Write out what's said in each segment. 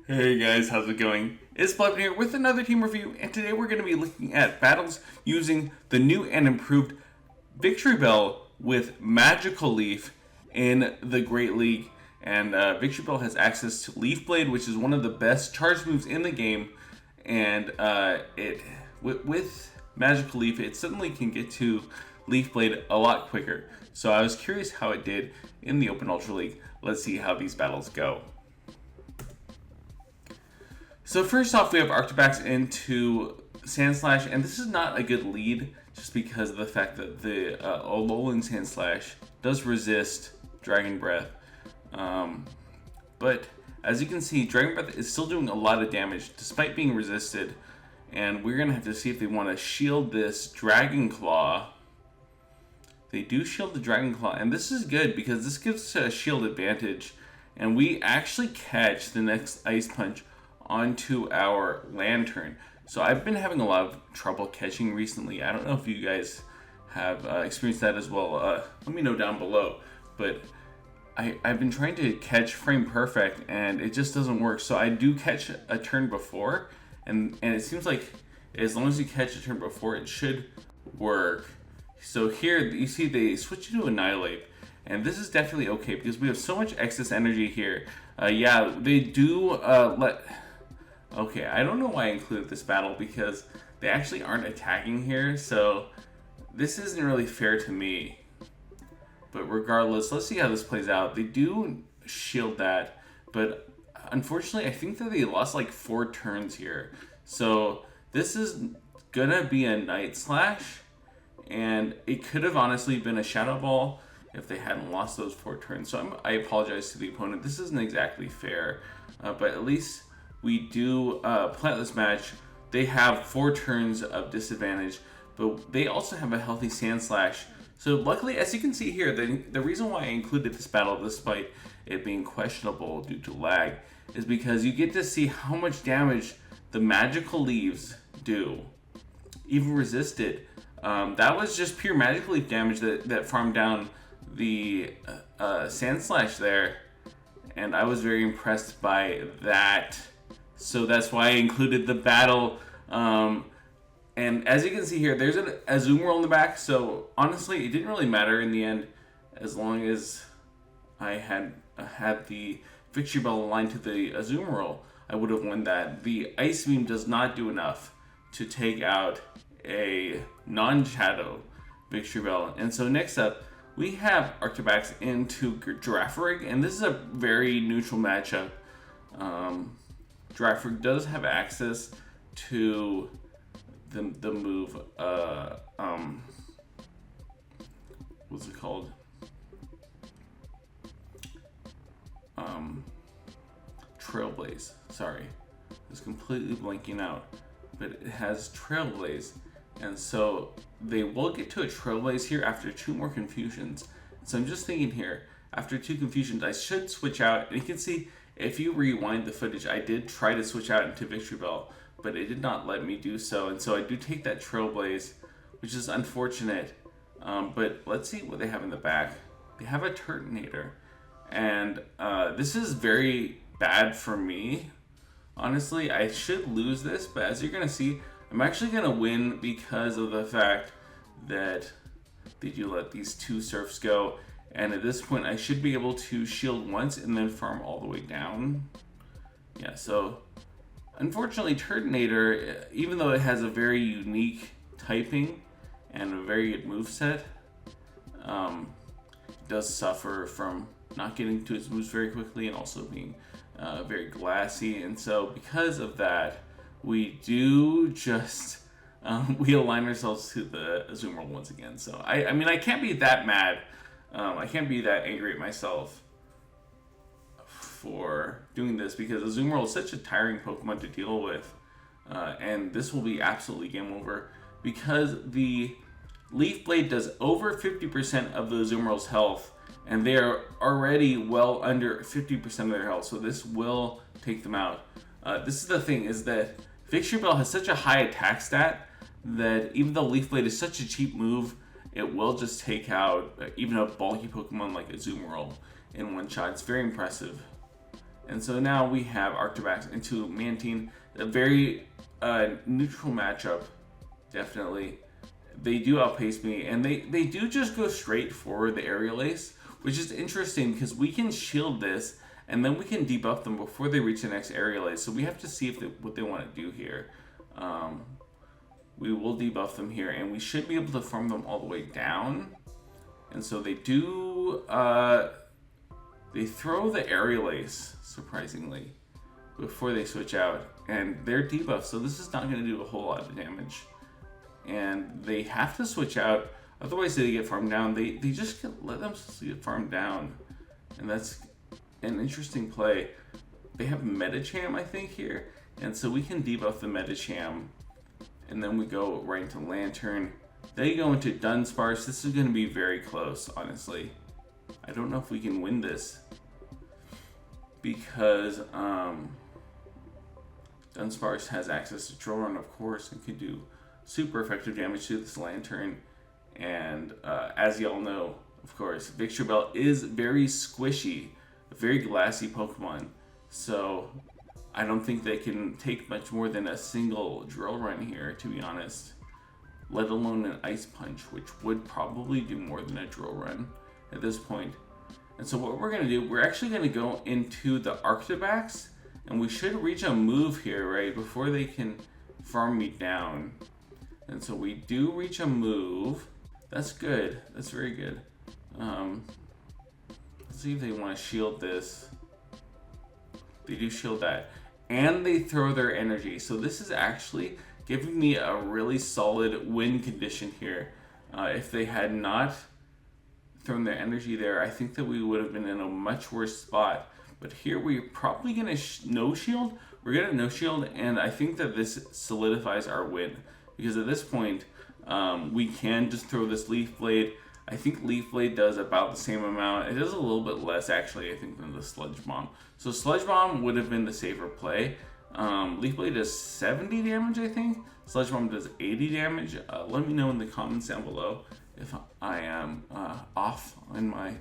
Hey guys, how's it going? It's Blevin here with another team review, and today we're going to be looking at battles using the new and improved Victreebel with Magical Leaf in the Great League. And Victreebel has access to Leaf Blade, which is one of the best charge moves in the game. And with Magical Leaf, it suddenly can get to Leaf Blade a lot quicker. So I was curious how it did in the Open Ultra League. Let's see how these battles go. So first off, we have Arctobax into Sandslash, and this is not a good lead just because of the fact that the Alolan Sandslash does resist Dragon Breath. But as you can see, Dragon Breath is still doing a lot of damage despite being resisted, and we're going to have to see if they want to shield this Dragon Claw. They do shield the Dragon Claw, and this is good because this gives us a shield advantage, and we actually catch the next Ice Punch onto our Lanturn. So I've been having a lot of trouble catching recently. I don't know if you guys have experienced that as well. Let me know down below. But I've been trying to catch Frame Perfect and it just doesn't work. So I do catch a turn before, and it seems like as long as you catch a turn before, it should work. So here you see they switch to Annihilate, and this is definitely okay because we have so much excess energy here. Yeah, they do Okay, I don't know why I included this battle because they actually aren't attacking here, so this isn't really fair to me. But regardless, let's see how this plays out. They do shield that, but unfortunately, I think that they lost like 4 turns here. So this is gonna be a Night Slash, and it could have honestly been a Shadow Ball if they hadn't lost those 4 turns. So I apologize to the opponent. This isn't exactly fair, but at least we do plant this match. They have 4 turns of disadvantage, but they also have a healthy Sandslash. So luckily, as you can see here, the reason why I included this battle, despite it being questionable due to lag, is because you get to see how much damage the Magical Leaves do, even resisted. That was just pure Magical Leaf damage that farmed down the Sandslash there, and I was very impressed by that. So that's why I included the battle. And as you can see here, there's an Azumarill in the back. So honestly, it didn't really matter in the end, as long as I had the Victorybell aligned to the Azumarill, I would have won that. The Ice Beam does not do enough to take out a non-shadow Victorybell. And so next up, we have Arctobax into Girafarig, and this is a very neutral matchup. Girafarig does have access to the move, what's it called? Trailblaze. Sorry, I was completely blanking out. But it has Trailblaze, and so they will get to a Trailblaze here after 2 more confusions. So I'm just thinking here, after 2 confusions, I should switch out, and you can see, if you rewind the footage, I did try to switch out into Victorybell, but it did not let me do so. And so I do take that Trailblaze, which is unfortunate. But let's see what they have in the back. They have a Turtonator. And this is very bad for me. Honestly, I should lose this, but as you're going to see, I'm actually going to win because of the fact that they do let these 2 Surfs go. And at this point, I should be able to shield once and then farm all the way down. Yeah, so unfortunately, Turtonator, even though it has a very unique typing and a very good moveset, does suffer from not getting to its moves very quickly and also being very glassy. And so because of that, we do just we align ourselves to the Azumarill once again. So I mean, I can't be that mad. I can't be that angry at myself for doing this because Azumarill is such a tiring Pokemon to deal with, and this will be absolutely game over because the Leaf Blade does over 50% of the Azumarill's health, and they are already well under 50% of their health, so this will take them out. This is the thing, is that Victorybell has such a high attack stat that even though Leaf Blade is such a cheap move, it will just take out even a bulky Pokemon like Azumarill in one shot. It's very impressive. And so now we have Arctivax into Mantine. A very neutral matchup, definitely. They do outpace me, and they do just go straight for the Aerial Ace, which is interesting because we can shield this, and then we can debuff them before they reach the next Aerial Ace. So we have to see what they want to do here. We will debuff them here, and we should be able to farm them all the way down. And so they do, they throw the Aerial Ace, surprisingly, before they switch out. And they're debuffed, so this is not going to do a whole lot of damage. And they have to switch out, otherwise they get farmed down. They just let them get farmed down. And that's an interesting play. They have Medicham, I think, here. And so we can debuff the Medicham. And then we go right into Lanturn. They go into Dunsparce. This is going to be very close, honestly. I don't know if we can win this. Because Dunsparce has access to Drill Run, of course, and can do super effective damage to this Lanturn. And as y'all know, of course, Victreebel is very squishy, a very glassy Pokemon. So I don't think they can take much more than a single Drill Run here, to be honest. Let alone an Ice Punch, which would probably do more than a Drill Run at this point. And so what we're going to do, we're actually going to go into the Arctivax, and we should reach a move here, right, before they can farm me down. And so we do reach a move. That's good. That's very good. Let's see if they want to shield this. They do shield that. And they throw their energy. So this is actually giving me a really solid win condition here. If they had not thrown their energy there, I think that we would have been in a much worse spot. But here we're probably going to no shield. We're going to no shield, and I think that this solidifies our win. Because at this point, we can just throw this Leaf Blade. I think Leaf Blade does about the same amount. It does a little bit less, actually, I think, than the Sludge Bomb. So Sludge Bomb would have been the safer play. Leaf Blade does 70 damage, I think. Sludge Bomb does 80 damage. Let me know in the comments down below if I am off on my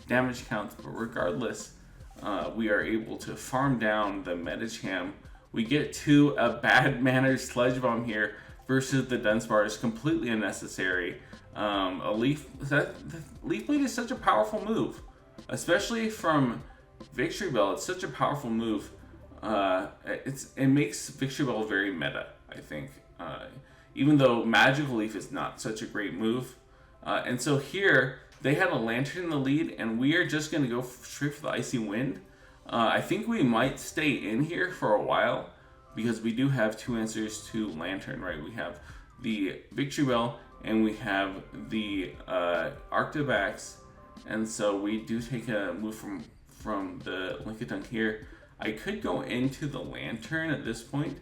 damage counts. But regardless, we are able to farm down the Medicham. We get to a bad-mannered Sludge Bomb here versus the Dunsparce, completely unnecessary. Leaf Blade is such a powerful move, especially from Victorybell. It's such a powerful move. It makes Victorybell very meta, I think. Even though Magical Leaf is not such a great move. And so here, they had a Lanturn in the lead, and we are just going to go straight for the Icy Wind. I think we might stay in here for a while, because we do have two answers to Lanturn, right? We have the Victreebel, and we have the Arctivax. And so we do take a move from the Lickitung here. I could go into the Lanturn at this point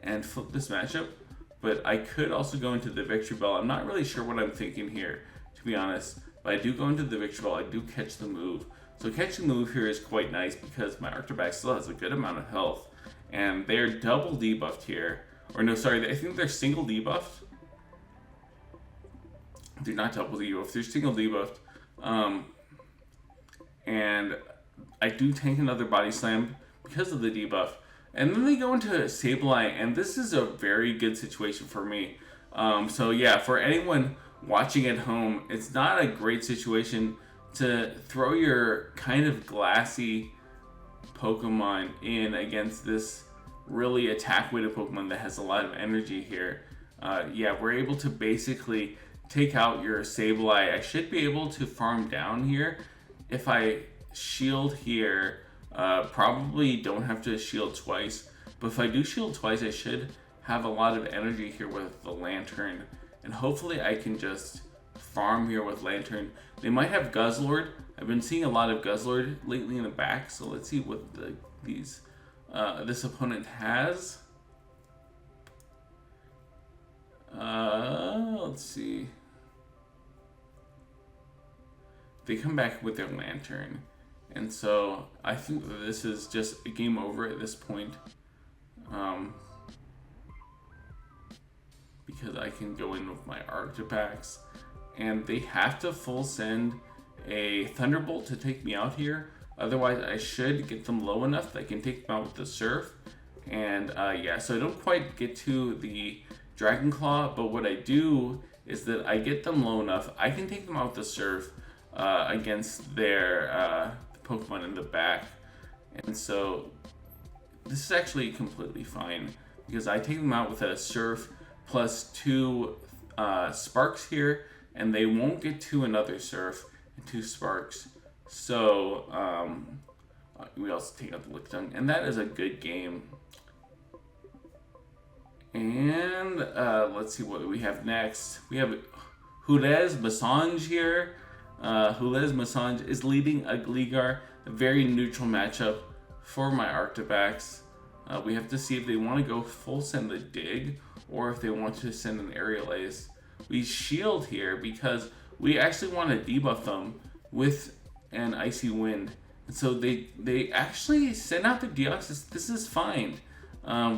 and flip this matchup, but I could also go into the Victreebel. I'm not really sure what I'm thinking here, to be honest. But I do go into the Victreebel. I do catch the move. So catching the move here is quite nice because my Arctivax still has a good amount of health. And they're double debuffed here. Or no, sorry, I think they're single debuffed. They're not double debuffed, they're single debuffed. And I do tank another Body Slam because of the debuff. And then they go into Sableye, and this is a very good situation for me. So yeah, for anyone watching at home, it's not a great situation to throw your kind of glassy Pokemon in against this really attack-weighted Pokemon that has a lot of energy here. Yeah, we're able to basically take out your Sableye. I should be able to farm down here. If I shield here, probably don't have to shield twice. But if I do shield twice, I should have a lot of energy here with the Lanturn. And hopefully I can just farm here with Lanturn. They might have Guzzlord. I've been seeing a lot of Guzzlord lately in the back. So let's see what this opponent has. Let's see. They come back with their Lanturn. And so I think that this is just a game over at this point. Because I can go in with my Arctivax. And they have to full send a Thunderbolt to take me out here. Otherwise, I should get them low enough that I can take them out with the Surf. And yeah, so I don't quite get to the Dragon Claw, but what I do is that I get them low enough, I can take them out with the Surf against their Pokemon in the back. And so this is actually completely fine because I take them out with a Surf plus 2 Sparks here, and they won't get to another Surf and 2 Sparks. So we also take out the Lickitung, and that is a good game. And let's see what we have next. We have Hulez Masange here. Hulez Masange is leading a Gligar, a very neutral matchup for my Arctibax. We have to see if they want to go full send the Dig or if they want to send an Aerial Ace. We shield here because we actually want to debuff them with an Icy Wind. And so they actually send out the Deoxys. This is fine.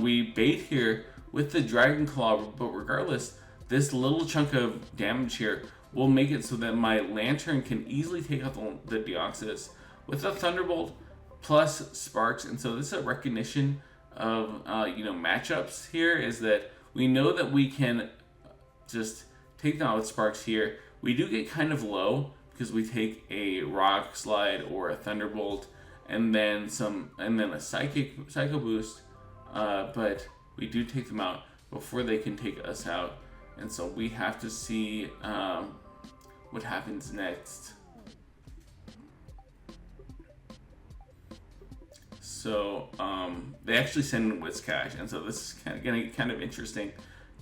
We bait here with the Dragon Claw, but regardless, this little chunk of damage here will make it so that my Lanturn can easily take out the Deoxys with a Thunderbolt plus Sparks. And so this is a recognition of matchups here, is that we know that we can just take them out with Sparks here. We do get kind of low because we take a Rock Slide or a Thunderbolt and then a Psycho Boost, but we do take them out before they can take us out. And so we have to see what happens next. So they actually send in Whiscash, and so this is gonna get kind of interesting,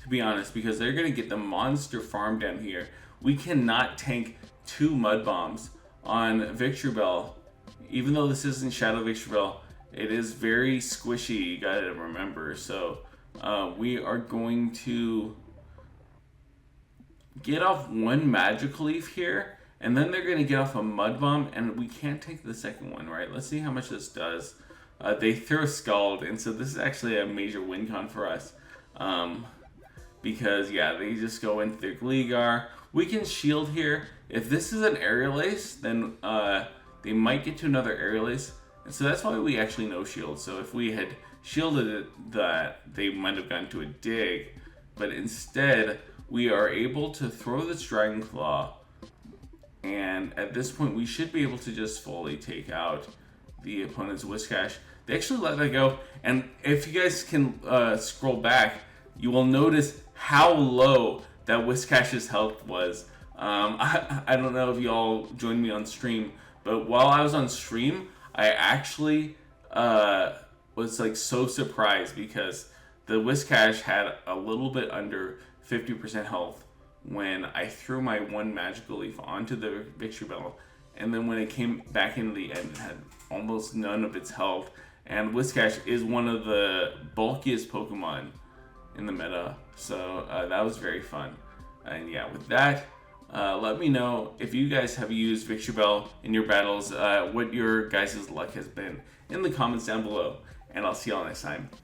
to be honest, because they're gonna get the monster farm down here. We cannot tank 2 Mud Bombs on Victreebel. Even though this isn't Shadow Victreebel, it is very squishy, you gotta remember. So we are going to get off 1 Magical Leaf here, and then they're going to get off a Mud Bomb, and we can't take the second one, right? Let's see how much this does. They throw Scald, and so this is actually a major win con for us. Because, yeah, they just go into their Gligar. We can shield here. If this is an Aerial Ace, then they might get to another Aerial Ace. And so that's why we actually no shield. So if we had shielded it, that they might have gone to a Dig. But instead, we are able to throw this Dragon Claw, and at this point we should be able to just fully take out the opponent's Whiscash. They actually let that go, and if you guys can scroll back, you will notice how low that Whiscash's health was. I don't know if y'all joined me on stream, but while I was on stream, I actually was like so surprised because the Whiscash had a little bit under 50% health when I threw my 1 Magical Leaf onto the Victreebel, and then when it came back into the end, it had almost none of its health. And Whiscash is one of the bulkiest Pokemon in the meta, so that was very fun. And yeah, with that, let me know if you guys have used Victreebel in your battles, what your guys' luck has been in the comments down below, and I'll see y'all next time. Bye.